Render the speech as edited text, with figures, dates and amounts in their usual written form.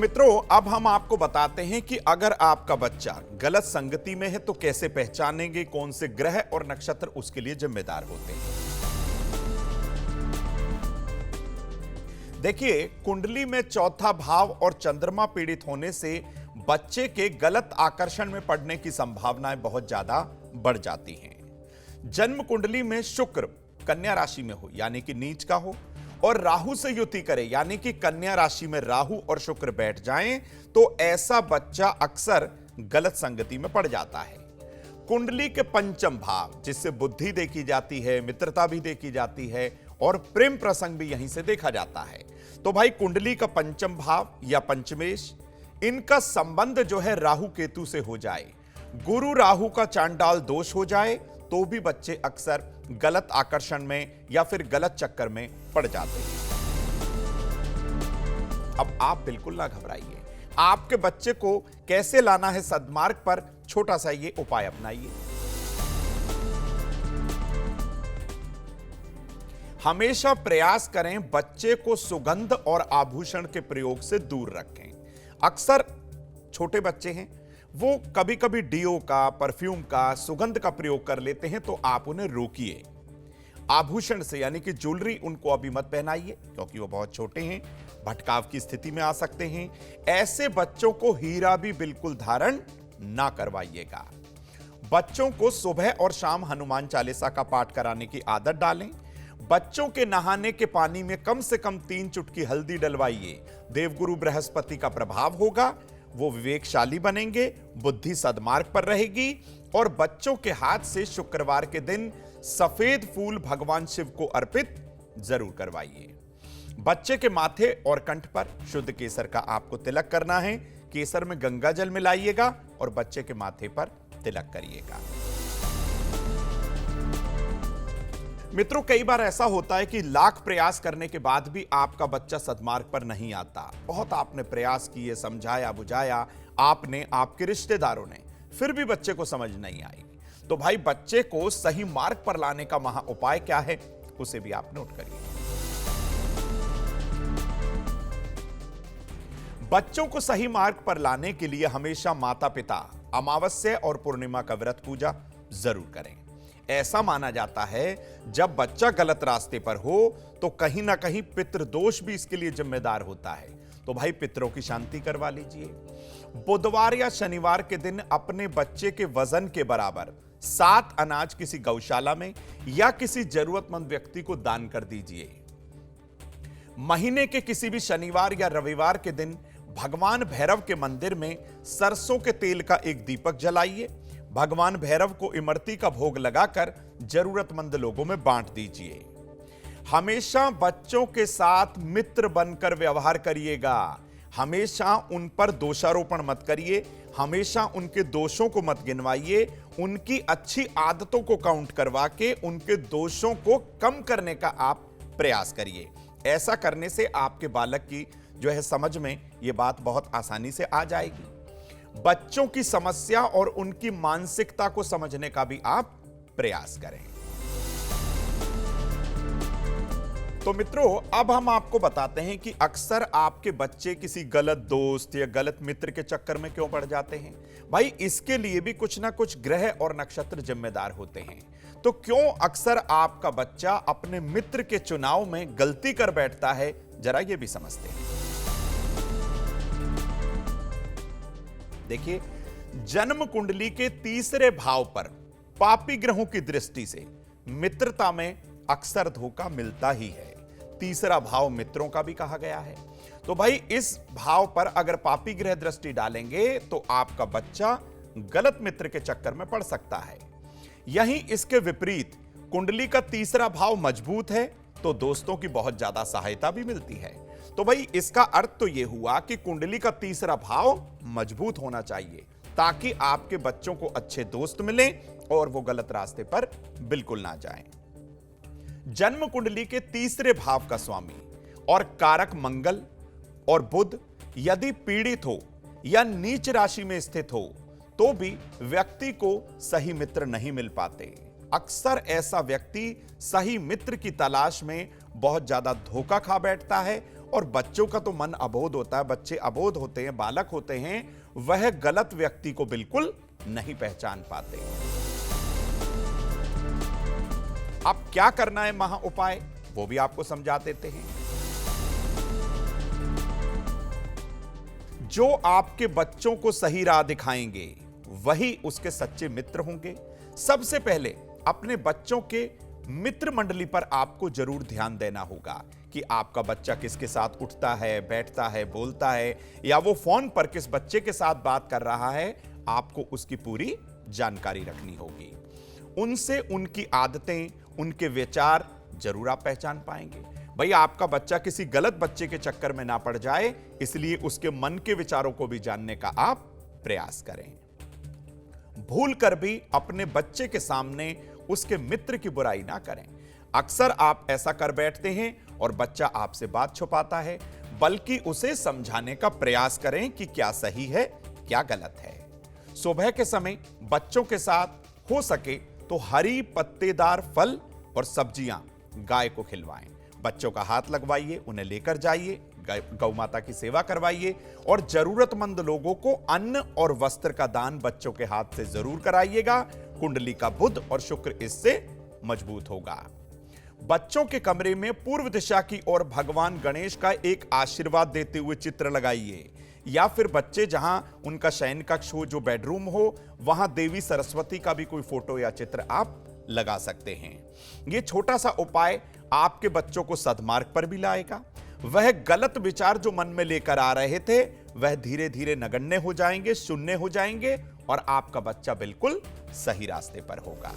मित्रों, अब हम आपको बताते हैं कि अगर आपका बच्चा गलत संगति में है तो कैसे पहचानेंगे, कौन से ग्रह और नक्षत्र उसके लिए जिम्मेदार होते हैं। देखिए, कुंडली में चौथा भाव और चंद्रमा पीड़ित होने से बच्चे के गलत आकर्षण में पड़ने की संभावनाएं बहुत ज्यादा बढ़ जाती हैं। जन्म कुंडली में शुक्र कन्या राशि में हो यानी कि नीच का हो और राहु से युति करे यानी कि कन्या राशि में राहु और शुक्र बैठ जाएं तो ऐसा बच्चा अक्सर गलत संगति में पड़ जाता है। कुंडली के पंचम भाव, जिससे बुद्धि देखी जाती है, मित्रता भी देखी जाती है और प्रेम प्रसंग भी यहीं से देखा जाता है। तो भाई, कुंडली का पंचम भाव या पंचमेश, इनका संबंध जो है राहु केतु से हो जाए, गुरु राहु का चांडाल दोष हो जाए तो भी बच्चे अक्सर गलत आकर्षण में या फिर गलत चक्कर में पड़ जाते हैं। अब आप बिल्कुल ना घबराइए, आपके बच्चे को कैसे लाना है सद्मार्ग पर, छोटा सा ये उपाय अपनाइए। हमेशा प्रयास करें बच्चे को सुगंध और आभूषण के प्रयोग से दूर रखें। अक्सर छोटे बच्चे हैं, वो कभी कभी डीओ का, परफ्यूम का, सुगंध का प्रयोग कर लेते हैं, तो आप उन्हें रोकिए। आभूषण से यानी कि ज्वेलरी उनको अभी मत पहनाइए क्योंकि वो बहुत छोटे हैं, भटकाव की स्थिति में आ सकते हैं। ऐसे बच्चों को हीरा भी बिल्कुल धारण ना करवाइएगा। बच्चों को सुबह और शाम हनुमान चालीसा का पाठ कराने की आदत डालें। बच्चों के नहाने के पानी में कम से कम 3 चुटकी हल्दी डलवाइए। देवगुरु बृहस्पति का प्रभाव होगा, वो विवेकशाली बनेंगे, बुद्धि सद्मार्ग पर रहेगी। और बच्चों के हाथ से शुक्रवार के दिन सफेद फूल भगवान शिव को अर्पित जरूर करवाइए। बच्चे के माथे और कंठ पर शुद्ध केसर का आपको तिलक करना है। केसर में गंगा जल मिलाइएगा और बच्चे के माथे पर तिलक करिएगा। मित्रों, कई बार ऐसा होता है कि लाख प्रयास करने के बाद भी आपका बच्चा सद्मार्ग पर नहीं आता। बहुत आपने प्रयास किए, समझाया बुझाया आपने, आपके रिश्तेदारों ने, फिर भी बच्चे को समझ नहीं आई। तो भाई, बच्चे को सही मार्ग पर लाने का महा उपाय क्या है, उसे भी आप नोट करिए। बच्चों को सही मार्ग पर लाने के लिए हमेशा माता पिता अमावस्या और पूर्णिमा का व्रत पूजा जरूर करें। ऐसा माना जाता है जब बच्चा गलत रास्ते पर हो तो कहीं ना कहीं पितृदोष भी इसके लिए जिम्मेदार होता है। तो भाई, पितरों की शांति करवा लीजिए। बुधवार या शनिवार के दिन अपने बच्चे के वजन के बराबर 7 अनाज किसी गौशाला में या किसी जरूरतमंद व्यक्ति को दान कर दीजिए। महीने के किसी भी शनिवार या रविवार के दिन भगवान भैरव के मंदिर में सरसों के तेल का एक दीपक जलाइए। भगवान भैरव को इमरती का भोग लगाकर जरूरतमंद लोगों में बांट दीजिए। हमेशा बच्चों के साथ मित्र बनकर व्यवहार करिएगा। हमेशा उन पर दोषारोपण मत करिए, हमेशा उनके दोषों को मत गिनवाइए। उनकी अच्छी आदतों को काउंट करवा के उनके दोषों को कम करने का आप प्रयास करिए। ऐसा करने से आपके बालक की जो है समझ में यह बात बहुत आसानी से आ जाएगी। बच्चों की समस्या और उनकी मानसिकता को समझने का भी आप प्रयास करें। तो मित्रों, अब हम आपको बताते हैं कि अक्सर आपके बच्चे किसी गलत दोस्त या गलत मित्र के चक्कर में क्यों पड़ जाते हैं। भाई, इसके लिए भी कुछ ना कुछ ग्रह और नक्षत्र जिम्मेदार होते हैं। तो क्यों अक्सर आपका बच्चा अपने मित्र के चुनाव में गलती कर बैठता है, जरा ये भी समझते हैं। देखिए, जन्म कुंडली के तीसरे भाव पर पापी ग्रहों की दृष्टि से मित्रता में अक्सर धोखा मिलता ही है। तीसरा भाव मित्रों का भी कहा गया है। तो भाई, इस भाव पर अगर पापी ग्रह दृष्टि डालेंगे तो आपका बच्चा गलत मित्र के चक्कर में पड़ सकता है। यहीं इसके विपरीत कुंडली का तीसरा भाव मजबूत है तो दोस्तों की बहुत ज्यादा सहायता भी मिलती है। तो भाई, इसका अर्थ तो यह हुआ कि कुंडली का तीसरा भाव मजबूत होना चाहिए ताकि आपके बच्चों को अच्छे दोस्त मिलें और वो गलत रास्ते पर बिल्कुल ना जाएं। जन्म कुंडली के तीसरे भाव का स्वामी और कारक मंगल और बुध यदि पीड़ित हो या नीच राशि में स्थित हो तो भी व्यक्ति को सही मित्र नहीं मिल पाते। अक्सर ऐसा व्यक्ति सही मित्र की तलाश में बहुत ज्यादा धोखा खा बैठता है और बच्चों का तो मन अबोध होता है, बच्चे अबोध होते हैं, बालक होते हैं, वह गलत व्यक्ति को बिल्कुल नहीं पहचान पाते। अब क्या करना है महा उपाय, वो भी आपको समझा देते हैं। जो आपके बच्चों को सही राह दिखाएंगे वही उसके सच्चे मित्र होंगे। सबसे पहले अपने बच्चों के मित्र मंडली पर आपको जरूर ध्यान देना होगा कि आपका बच्चा किसके साथ उठता है, बैठता है, बोलता है, या वो फोन पर किस बच्चे के साथ बात कर रहा है। आपको उसकी पूरी जानकारी रखनी होगी। उनसे उनकी आदतें, उनके विचार जरूर आप पहचान पाएंगे। भाई आपका बच्चा किसी गलत बच्चे के चक्कर में ना पड़ जाए, इसलिए उसके मन के विचारों को भी जानने का आप प्रयास करें। भूल कर भी अपने बच्चे के सामने उसके मित्र की बुराई ना करें। अक्सर आप ऐसा कर बैठते हैं और बच्चा आपसे बात छुपाता है, बल्कि उसे समझाने का प्रयास करें कि क्या सही है, क्या गलत है। सुबह के समय बच्चों के साथ हो सके तो हरी पत्तेदार फल और सब्जियां गाय को खिलवाएं। बच्चों का हाथ लगवाइए, उन्हें लेकर जाइए, गौ माता की सेवा करवाइए और जरूरतमंद लोगों को अन्न और वस्त्र का दान बच्चों के हाथ से जरूर कराइएगा। कुंडली का बुध और शुक्र इससे मजबूत होगा। बच्चों के कमरे में पूर्व दिशा की ओर भगवान गणेश का एक आशीर्वाद देते हुए चित्र लगाइए, या फिर बच्चे जहां उनका शयन कक्ष हो, जो बेडरूम हो, वहां देवी सरस्वती का भी कोई फोटो या चित्र आप लगा सकते हैं। यह छोटा सा उपाय आपके बच्चों को सद्मार्ग पर भी लाएगा। वह गलत विचार जो मन में लेकर आ रहे थे वह धीरे धीरे नगण्य हो जाएंगे, शून्य हो जाएंगे और आपका बच्चा बिल्कुल सही रास्ते पर होगा।